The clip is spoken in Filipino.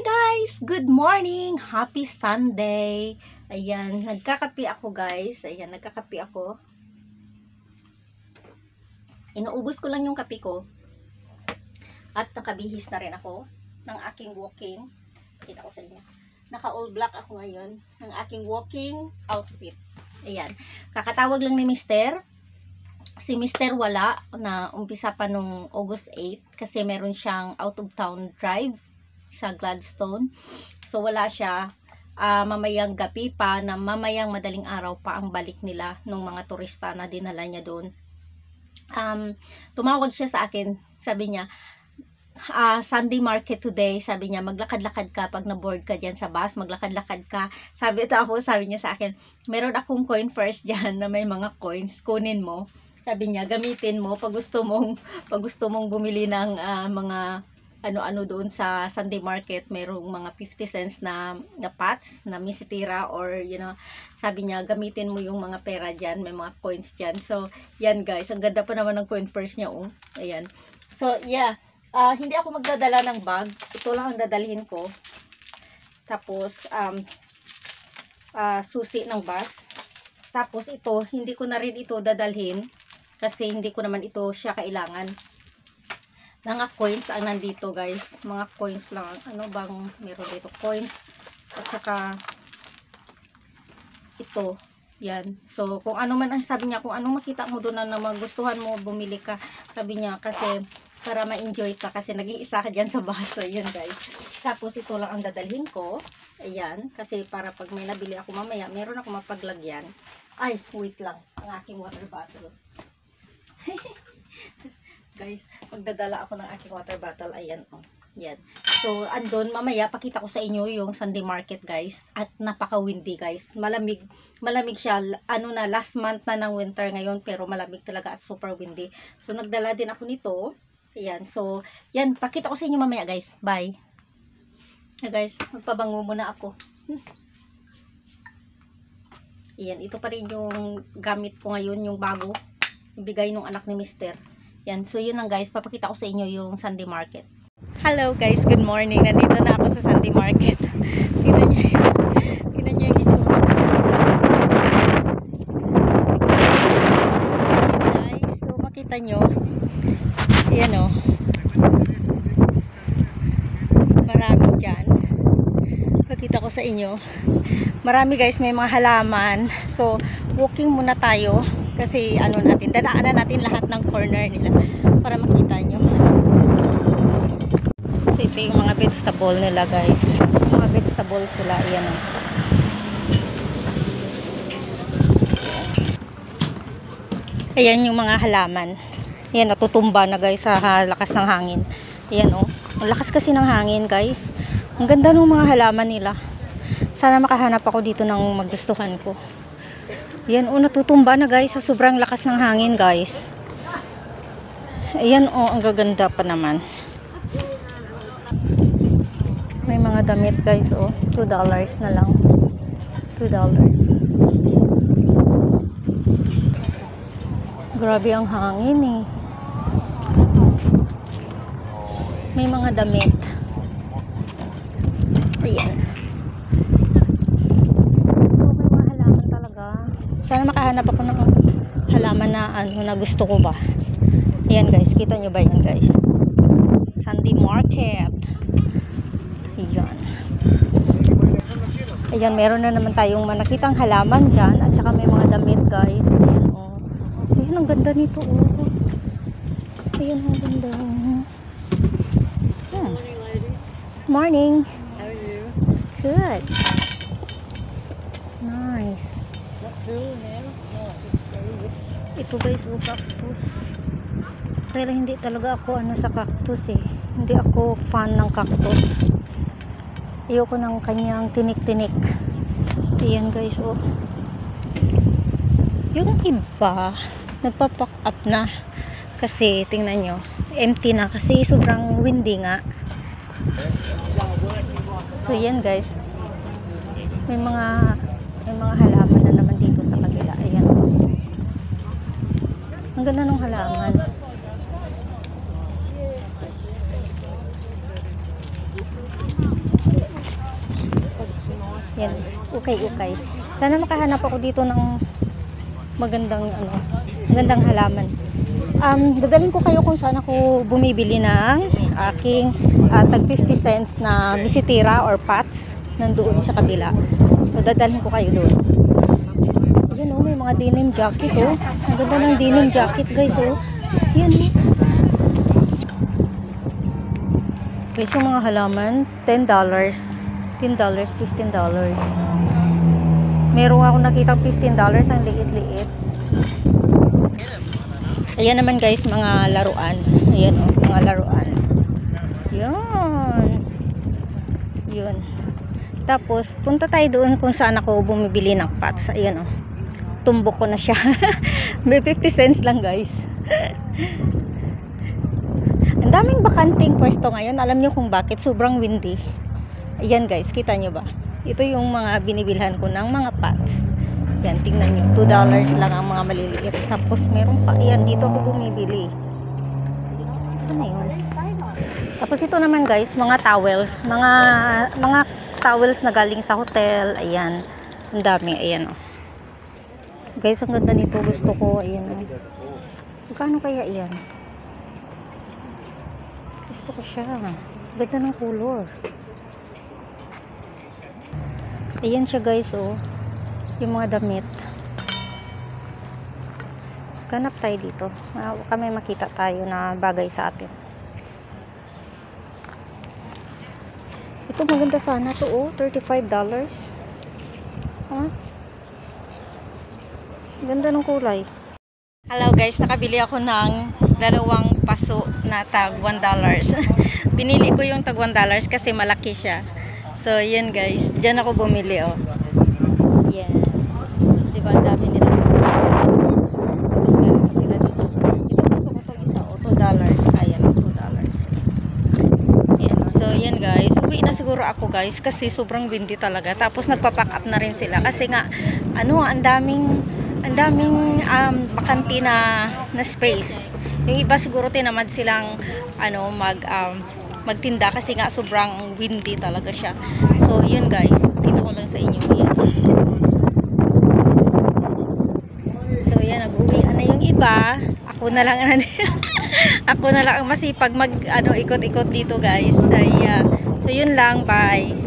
guys! Good morning! Happy Sunday! Ayan, nagkakape ako guys. Ayan, nagkakape ako. Inuubos ko lang yung kape ko. At nakabihis na rin ako ng aking walking. Kita ko sa inyo. Naka all black ako ngayon ng aking walking outfit. Ayan, kakatawag lang ni Mister. Si Mister wala na umpisa pa nung August 8 kasi meron siyang out of town drive sa Gladstone. So wala siya. Mamayang gabi pa na mamayang madaling araw pa ang balik nila ng mga turista na dinala niya doon. Tumawag siya sa akin. Sabi niya, Sunday market today. Sabi niya, maglakad-lakad ka pag na-board ka dyan sa bus. Maglakad-lakad ka. Sabi niya sa akin, meron akong coin first dyan na may mga coins. Kunin mo. Sabi niya, gamitin mo pag gusto mong bumili ng mga ano-ano doon sa Sunday market. Merong mga 50 cents na pots na misitira or sabi niya, gamitin mo yung mga pera dyan. May mga coins dyan. So, yan guys. Ang ganda pa naman ng coin first niya. Oh. Ayan. So, yeah. Hindi ako magdadala ng bag. Ito lang ang dadalhin ko. Tapos, susi ng bus. Tapos, ito, hindi ko na rin ito dadalhin. Kasi hindi ko naman ito siya kailangan. Mga coins ang nandito guys. Mga coins lang. Ano bang meron dito? Coins. At saka ito. Yan. So, kung ano man ang sabi niya, kung anong makita mo doon na magustuhan mo, bumili ka. Sabi niya kasi para ma-enjoy ka kasi nag-iisa ka dyan sa baso. Yan guys. Tapos ito lang ang dadalhin ko. Ayan. Kasi para pag may nabili ako mamaya, meron ako mapaglagyan. Ay, wait lang. Ang aking water bottle. Guys, magdadala ako ng aking water bottle. Ayan, oh. Yan. So, andun, mamaya, pakita ko sa inyo yung Sunday market, guys. At napaka-windy, guys. Malamig siya. Ano na, last month na ng winter ngayon, pero malamig talaga at super windy. So, nagdala din ako nito. Ayan. So, yan. Pakita ko sa inyo mamaya, guys. Bye. Guys, magpabango muna ako. Ayan. Ito pa rin yung gamit ko ngayon, yung bago. Ibigay nung anak ni Mister. Yan, so yun lang guys, papakita ko sa inyo yung Sunday market. Hello guys, good morning. Nandito na ako sa Sunday market. Tingnan niyo yung itsura. Guys, so makita nyo. Ayan o. Marami dyan. Pakita ko sa inyo. Marami guys, may mga halaman. So, walking muna tayo. Kasi ano natin, dadaanan natin lahat ng corner nila para makita nyo. So ito yung mga vegetable nila guys. Mga vegetable sila, ayan o. Ayan yung mga halaman. Ayan, natutumba na guys sa lakas ng hangin. Ayan o. Ang lakas kasi ng hangin guys. Ang ganda ng mga halaman nila. Sana makahanap ako dito ng magustuhan ko. Ayan o, natutumba na guys sa sobrang lakas ng hangin guys. Ayan o, ang gaganda pa naman. May mga damit guys o, $2 na lang. $2. Grabe ang hangin eh. May mga damit. Ayan. Sana makahanap ako ng halaman na ano na gusto ko ba. Ayan guys, kita nyo ba yan guys? Sunday market. Ayan. Ayan, meron na naman tayong nakitang halaman dyan. At saka may mga damit guys. Ayan o. Oh. Ayan, ang ganda nito o. Oh. Ayan, ang ganda. Morning. How are you? Good. Nice. Ito guys, cactus. Pero hindi talaga ako sa cactus eh. Hindi ako fan ng cactus. Ayoko ng kanyang tinik-tinik. Ayan guys, oh. Yung iba, nagpa-pack up na. Kasi, tingnan nyo, empty na. Kasi sobrang windy nga. So, yan guys. May mga halaman na naman dito sa kabila. Ayan. Ang ganda ng halaman. Yan, ukay-ukay. Sana makahanap ako dito ng magandang magandang halaman. Dadalhin ko kayo kung saan ako bumibili ng aking tag 50 cents na bisitira or pots nandoon sa kabila. So dadalhin ko kayo doon. Ayan oh, may mga denim jacket oh. Ang ganda ng denim jacket guys oh. Yan oh. Guys, yung mga halaman, $10, $10, $15. Meron ako nakitang $15, ang liit-liit. Ayan naman guys, mga laruan. Ayan oh, mga laruan. Yun. Yun. Tapos, punta tayo doon kung saan ako bumibili ng pots. Ayan oh. Tumbok ko na siya. May 50 cents lang guys. Ang daming bakanting pwesto ngayon. Alam nyo kung bakit? Sobrang windy. Ayan guys, kita nyo ba? Ito yung mga binibilhan ko ng mga pots. Yan, tingnan nyo. $2 lang ang mga maliliit. Tapos meron pa. Ayan, dito ako bumibili. Ano yun? Tapos ito naman guys, mga towels. Mga towels na galing sa hotel. Ayan. Ang dami. Ayan oh. Guys, ang ganda nito. Gusto ko. Ayan oh. Magkano kaya yan? Gusto ko siya. Ganda ng color. Ayan siya guys oh. Yung mga damit. Ganap tayo dito. Kami makita tayo na bagay sa atin. Ito maganda sana to oh. $35. Mas ganda ng kulay. Hello guys, nakabili ako ng dalawang paso na tag $1. Binili ko yung tag $1 kasi malaki siya. So yan guys, dyan ako bumili oh. Yan. Diba ang dami nila. Tapos meron pa sila dito. Ito gusto ko itong isa oh, $2. Ayan, $2. Yan. So yan guys, uwi na siguro ako guys kasi sobrang windy talaga. Tapos nagpa-pack up na rin sila kasi nga ang daming bakante na space. Yung iba siguro tinamad silang magtinda kasi nga sobrang windy talaga siya. So yun guys, kita ko lang sa inyo yan. So yan, nag-uwi na yung iba. Ako na lang ako na lang ang masipag ikot-ikot dito guys. So yun lang, bye.